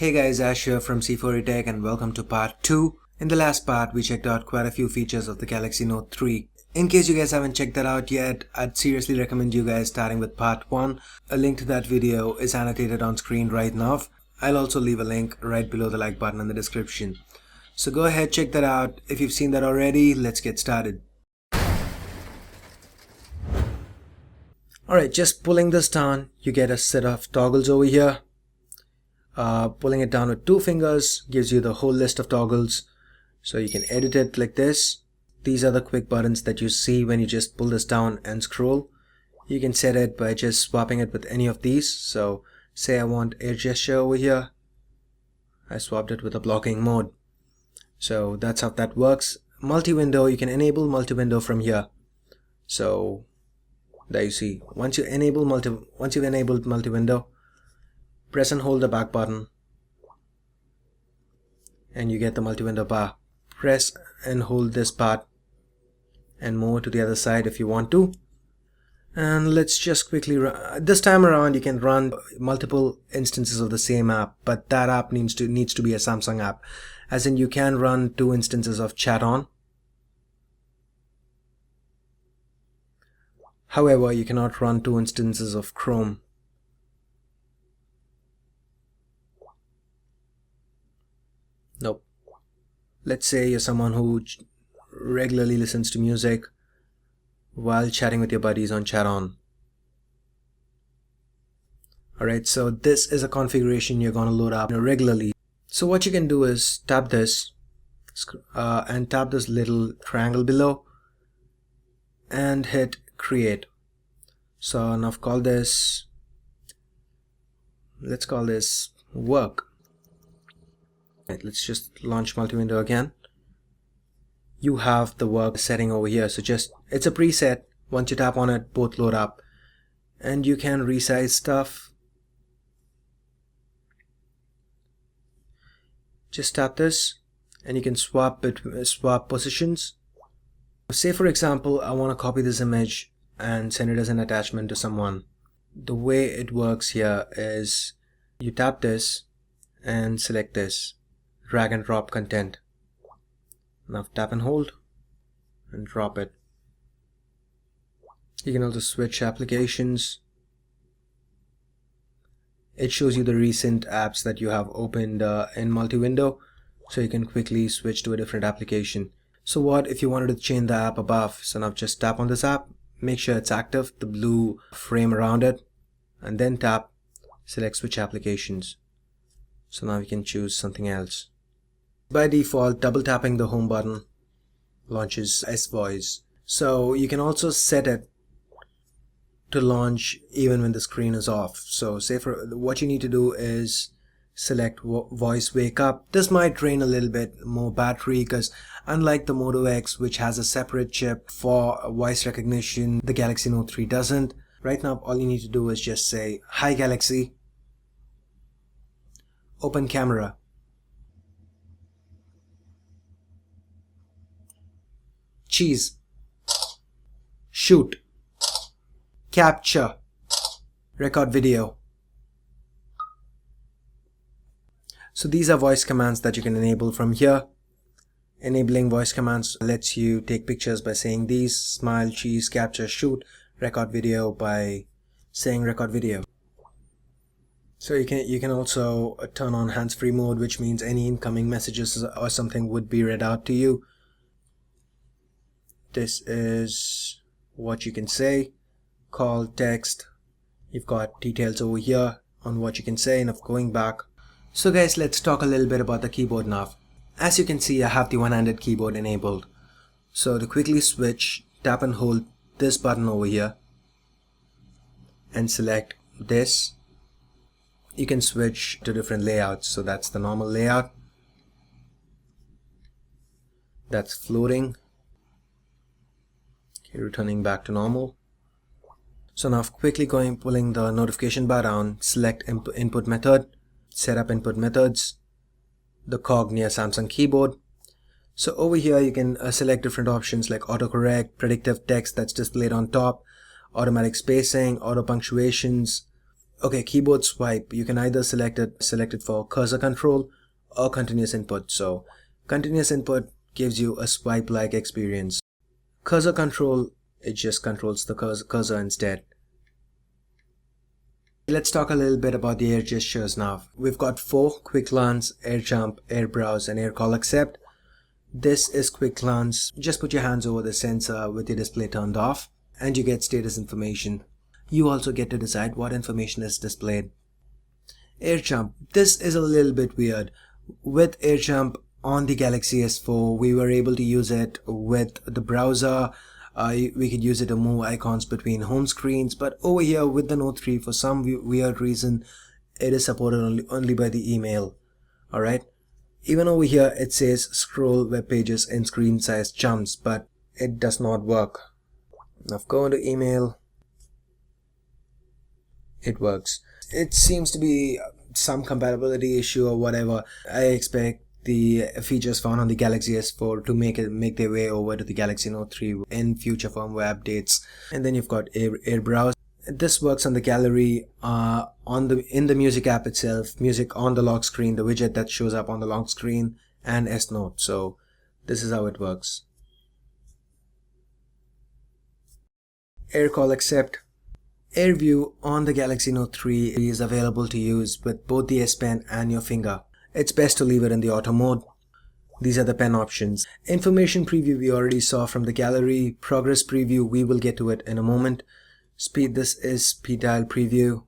Hey guys, Ash here from C4 Tech and welcome to part 2. In the last part, we checked out quite a few features of the Galaxy Note 3. In case you guys haven't checked that out yet, I'd seriously recommend you guys starting with part 1. A link to that video is annotated on screen right now. I'll also leave a link right below the like button in the description. So go ahead, check that out. If you've seen that already, let's get started. Alright, just pulling this down, you get a set of toggles over here. Pulling it down with 2 fingers gives you the whole list of toggles, so you can edit it like this. These are the quick buttons that you see when you just pull this down and scroll. You can set it by just swapping it with any of these. So say I want air gesture over here, I swapped it with a blocking mode. So that's how that works. Multi-window, you can enable multi-window from here. So there you see, once you've enabled multi-window, press and hold the back button and you get the multi-window bar. Press and hold this part and move to the other side if you want to. And let's just quickly run. This time around you can run multiple instances of the same app, but that app needs to be a Samsung app, as in you can run 2 instances of Chat On. However, you cannot run 2 instances of Chrome. Nope. Let's say you're someone who regularly listens to music while chatting with your buddies on Chat On. Alright, so this is a configuration you're going to load up regularly. So what you can do is tap this and tap this little triangle below and hit create. So now let's call this work. Let's just launch multi-window again. You have the work setting over here, so it's a preset. Once you tap on it, both load up and you can resize stuff. Just tap this and you can swap positions. Say for example, I want to copy this image and send it as an attachment to someone. The way it works here is you tap this and select this, drag and drop content. Now tap and hold and drop it. You can also switch applications. It shows you the recent apps that you have opened in multi-window, so you can quickly switch to a different application. So what if you wanted to change the app above? So now just tap on this app, make sure it's active, the blue frame around it, and then tap, select switch applications. So now you can choose something else. By default, double tapping the home button launches S-Voice. So you can also set it to launch even when the screen is off. So say what you need to do is select voice wake up. This might drain a little bit more battery because unlike the Moto X, which has a separate chip for voice recognition, the Galaxy Note 3 doesn't. Right now all you need to do is just say, "Hi Galaxy, open camera." Cheese, shoot, capture, record video. So these are voice commands that you can enable from here. Enabling voice commands lets you take pictures by saying these: smile, cheese, capture, shoot, record video by saying record video. So you can also turn on hands-free mode, which means any incoming messages or something would be read out to you. This is what you can say: call, text. You've got details over here on what you can say. And of going back. So guys, let's talk a little bit about the keyboard now. As you can see, I have the one-handed keyboard enabled. So to quickly switch, tap and hold this button over here and select this. You can switch to different layouts. So that's the normal layout. That's floating. Okay, returning back to normal. So now quickly pulling the notification bar down, select input method, set up input methods, the cog near Samsung keyboard. So over here you can select different options like autocorrect, predictive text that's displayed on top, automatic spacing, auto punctuations, Okay, keyboard swipe. You can either select it for cursor control or continuous input. So continuous input gives you a swipe-like experience. Cursor control, it just controls the cursor instead. Let's talk a little bit about the air gestures now. We've got 4: quick glance, air jump, air browse, and air call accept. This is quick glance. Just put your hands over the sensor with your display turned off and you get status information. You also get to decide what information is displayed. Air jump. This is a little bit weird. With air jump on the Galaxy S4, we were able to use it with the browser. We could use it to move icons between home screens, but over here with the Note 3, for some weird reason, it is supported only by the email. Alright. Even over here it says scroll web pages in screen size jumps, but it does not work. Now go into email. It works. It seems to be some compatibility issue or whatever. I expect the features found on the Galaxy S4 to make their way over to the Galaxy Note 3 in future firmware updates. And then you've got air browse. This works on the gallery, in the music app itself, music on the lock screen, the widget that shows up on the lock screen, and S Note. So this is how it works. Air call accept. Air view on the Galaxy Note 3 is available to use with both the S Pen and your finger. It's best to leave it in the auto mode. These are the pen options. Information preview we already saw from the gallery. Progress preview, we will get to it in a moment. Speed, this is speed dial preview.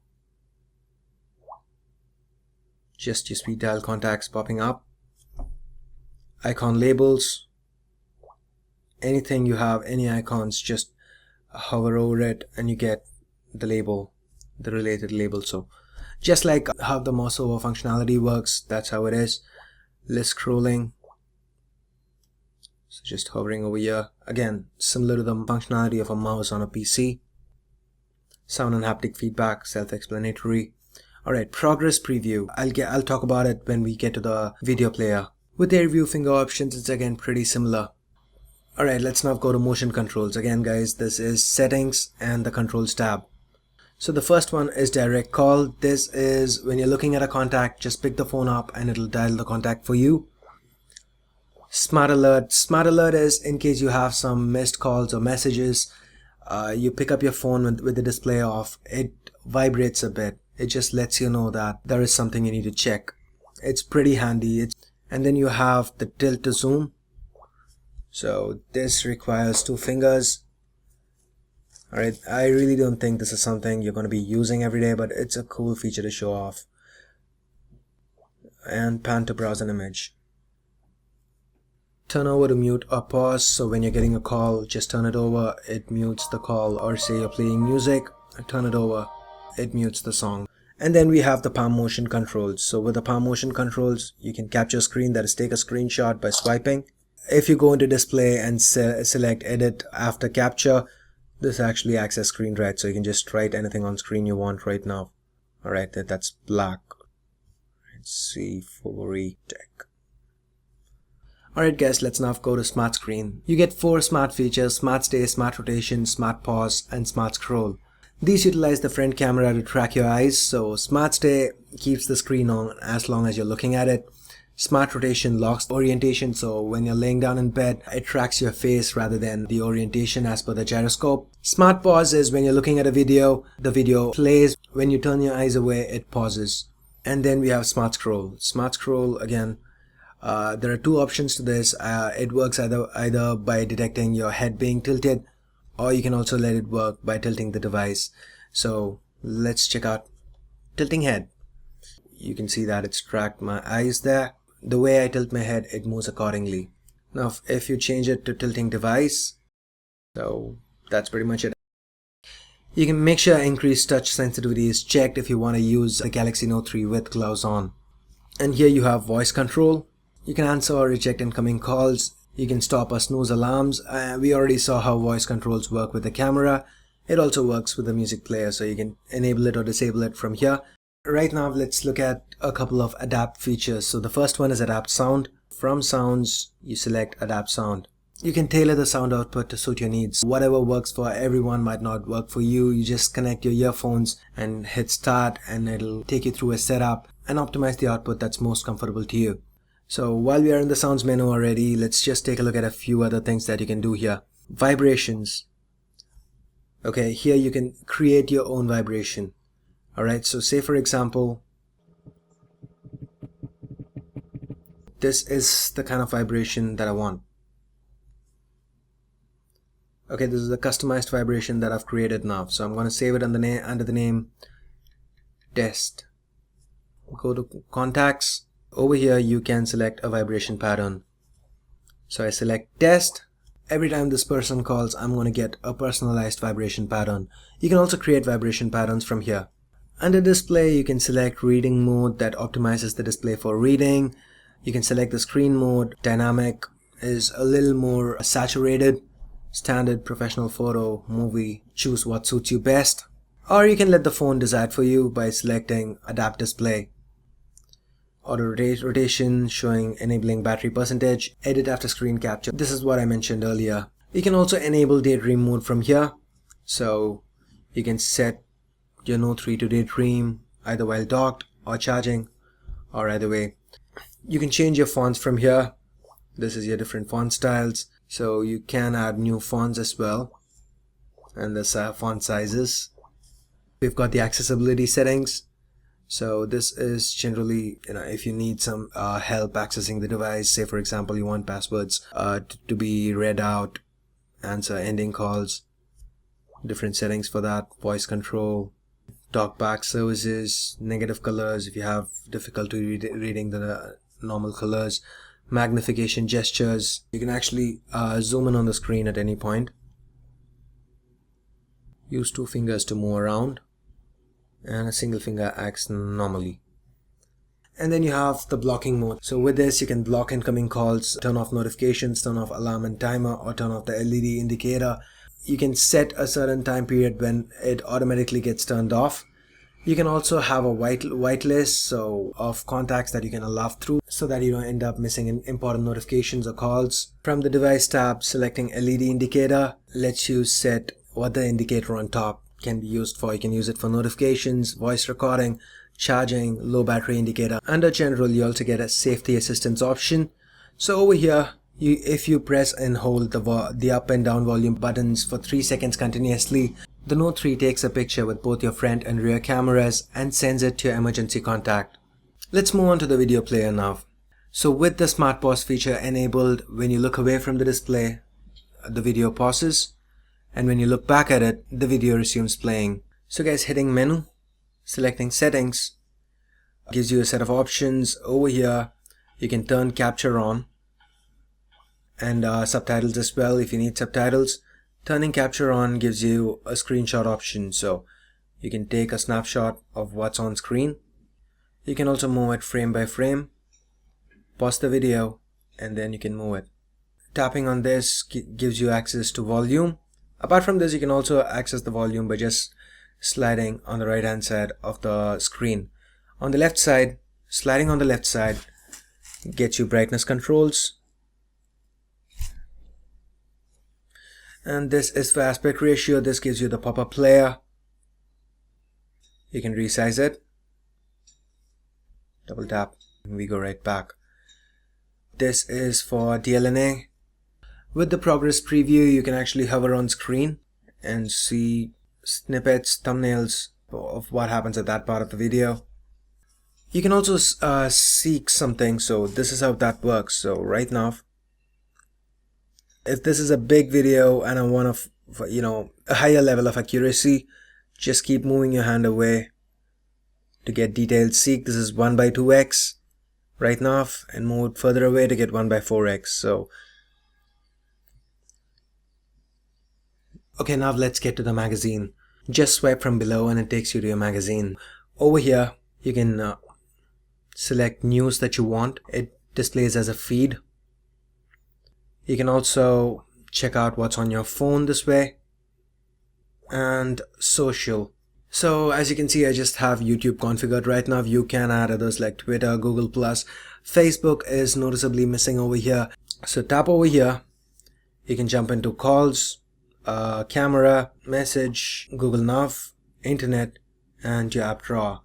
Just your speed dial contacts popping up. Icon labels. Anything you have, any icons, just hover over it and you get the label, the related label. So just like how the mouse over functionality works, that's how it is. List scrolling. So just hovering over here. Again, similar to the functionality of a mouse on a PC. Sound and haptic feedback, self-explanatory. Alright, progress preview. I'll talk about it when we get to the video player. With air view finger options, it's again pretty similar. Alright, let's now go to motion controls. Again guys, this is settings and the controls tab. So the first one is direct call. This is when you're looking at a contact, just pick the phone up and it'll dial the contact for you. Smart alert. Smart alert is in case you have some missed calls or messages. You pick up your phone with the display off. It vibrates a bit. It just lets you know that there is something you need to check. It's pretty handy. And then you have the tilt to zoom. So this requires 2 fingers. Alright, I really don't think this is something you're going to be using every day, but it's a cool feature to show off. And pan to browse an image. Turn over to mute or pause, so when you're getting a call, just turn it over, it mutes the call. Or say you're playing music, turn it over, it mutes the song. And then we have the palm motion controls. So with the palm motion controls, you can capture a screen, that is take a screenshot by swiping. If you go into display and select edit after capture, this actually acts as screen write, so you can just write anything on screen you want right now. Alright, that's black. Let's see, for tech. Alright guys, let's now go to smart screen. You get 4 smart features: smart stay, smart rotation, smart pause, and smart scroll. These utilize the front camera to track your eyes. So smart stay keeps the screen on as long as you're looking at it. Smart rotation locks orientation, so when you're laying down in bed, it tracks your face rather than the orientation as per the gyroscope. Smart pause is when you're looking at a video, the video plays. When you turn your eyes away, it pauses. And then we have smart scroll. Smart scroll, again, there are 2 options to this. It works either by detecting your head being tilted, or you can also let it work by tilting the device. So let's check out tilting head. You can see that it's tracked my eyes there. The way I tilt my head, it moves accordingly. Now if you change it to tilting device, so that's pretty much it. You can make sure increased touch sensitivity is checked if you want to use the Galaxy Note 3 with gloves on. And here you have voice control. You can answer or reject incoming calls. You can stop or snooze alarms. We already saw how voice controls work with the camera. It also works with the music player, so you can enable it or disable it from here. Right now, let's look at a couple of adapt features. So the first one is adapt sound. From sounds, you select adapt sound. You can tailor the sound output to suit your needs. Whatever works for everyone might not work for you. You just connect your earphones and hit start, and it'll take you through a setup and optimize the output that's most comfortable to you. So while we are in the sounds menu already, let's just take a look at a few other things that you can do here. Vibrations. Okay, here you can create your own vibration. Alright, so say for example, this is the kind of vibration that I want. Okay, this is the customized vibration that I've created now. So I'm going to save it under the name test. Go to contacts. Over here you can select a vibration pattern. So I select test. Every time this person calls, I'm going to get a personalized vibration pattern. You can also create vibration patterns from here. Under display, you can select reading mode that optimizes the display for reading. You can select the screen mode. Dynamic is a little more saturated. Standard, professional, photo, movie. Choose what suits you best. Or you can let the phone decide for you by selecting adapt display. Auto rotation, showing enabling battery percentage. Edit after screen capture. This is what I mentioned earlier. You can also enable daydream mode from here. So you can set your Note 3 to daydream either while docked or charging, or either way. You can change your fonts from here. This is your different font styles. So you can add new fonts as well, and the font sizes. We've got the accessibility settings. So this is generally, if you need some help accessing the device. Say for example you want passwords to be read out, answer ending calls. Different settings for that. Voice control, talkback services, negative colors if you have difficulty reading the normal colors. Magnification gestures. You can actually zoom in on the screen at any point. Use 2 fingers to move around, and a single finger acts normally. And then you have the blocking mode. So with this you can block incoming calls, turn off notifications, turn off alarm and timer, or turn off the LED indicator. You can set a certain time period when it automatically gets turned off. You can also have a white list of contacts that you can allow through, so that you don't end up missing important notifications or calls. From the device tab, selecting LED indicator lets you set what the indicator on top can be used for. You can use it for notifications, voice recording, charging, low battery indicator. Under general, you also get a safety assistance option. So over here, if you press and hold the up and down volume buttons for 3 seconds continuously, the Note 3 takes a picture with both your front and rear cameras and sends it to your emergency contact. Let's move on to the video player now. So with the Smart Pause feature enabled, when you look away from the display, the video pauses, and when you look back at it, the video resumes playing. So guys, hitting menu, selecting settings, gives you a set of options. Over here, you can turn capture on, and subtitles as well if you need subtitles. Turning capture on gives you a screenshot option, so you can take a snapshot of what's on screen. You can also move it frame by frame, pause the video, and then you can move it. Tapping on this gives you access to volume. Apart from this, you can also access the volume by just sliding on the right hand side of the screen. On the left side, sliding on the left side gets you brightness controls. And this is for aspect ratio. This gives you the pop-up player. You can resize it. Double tap and we go right back. This is for DLNA. With the progress preview, you can actually hover on screen and see snippets, thumbnails of what happens at that part of the video. You can also seek something. So this is how that works. So right now, if this is a big video and I want a higher level of accuracy, just keep moving your hand away to get detailed seek. This is 1/2x right now, and move it further away to get 1/4x. So okay, now let's get to the magazine. Just swipe from below and it takes you to your magazine. Over here you can select news that you want. It displays as a feed. You can also check out what's on your phone this way, and social. So as you can see, I just have YouTube configured right now. You can add others like Twitter, Google+. Facebook is noticeably missing over here. So tap over here You can jump into calls, camera, message, Google Nav, internet, and your app drawer.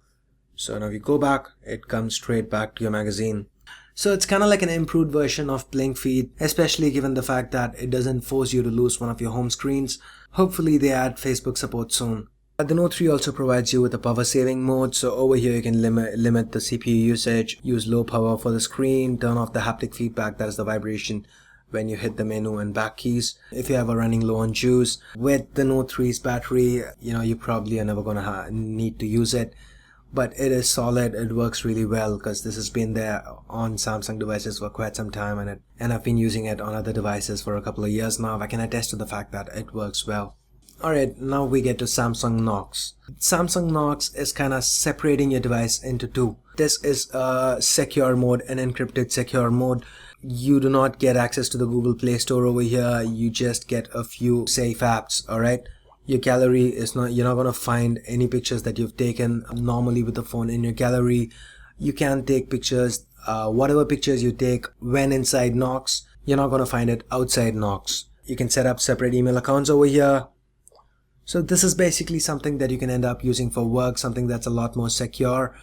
So now if you go back, it comes straight back to your magazine. So it's kind of like an improved version of Blink Feed, especially given the fact that it doesn't force you to lose one of your home screens. Hopefully they add Facebook support soon. The Note 3 also provides you with a power saving mode, so over here you can limit the CPU usage, use low power for the screen, turn off the haptic feedback, that is the vibration when you hit the menu and back keys. If you're ever running low on juice, with the Note 3's battery, you probably are never gonna need to use it. But it is solid, it works really well because this has been there on Samsung devices for quite some time, and I've been using it on other devices for a couple of years now. I can attest to the fact that it works well. Alright, now we get to Samsung Knox. Samsung Knox is kind of separating your device into two. This is a secure mode, an encrypted secure mode. You do not get access to the Google Play Store over here, you just get a few safe apps, alright? Your gallery is you're not going to find any pictures that you've taken normally with the phone in your gallery. You can take pictures, whatever pictures you take when inside Knox, you're not going to find it outside Knox. You can set up separate email accounts over here. So this is basically something that you can end up using for work, something that's a lot more secure.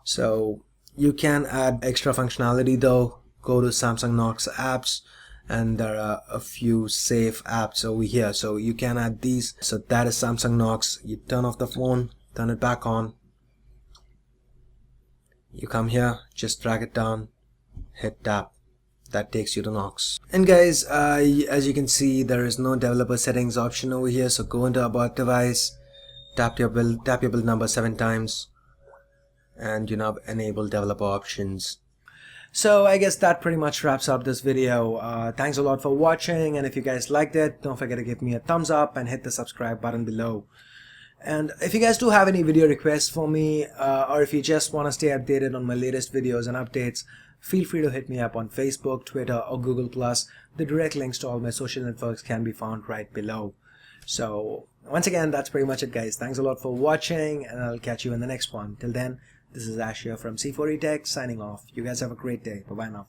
So you can add extra functionality though. Go to Samsung Knox apps, and there are a few safe apps over here, so you can add these. So that is Samsung Knox. You turn off the phone, turn it back on, you come here, just drag it down, hit tap, that takes you to Knox. And guys, as you can see, there is no developer settings option over here, so go into about device, tap your build number 7 times, and you now enable developer options. So I guess that pretty much wraps up this video. Thanks a lot for watching, and if you guys liked it, don't forget to give me a thumbs up and hit the subscribe button below. And if you guys do have any video requests for me, or if you just want to stay updated on my latest videos and updates, feel free to hit me up on Facebook, Twitter, or Google+. The direct links to all my social networks can be found right below. So once again, that's pretty much it guys. Thanks a lot for watching, and I'll catch you in the next one. Till then, this is Ash here from C4E Tech signing off. You guys have a great day. Bye bye now.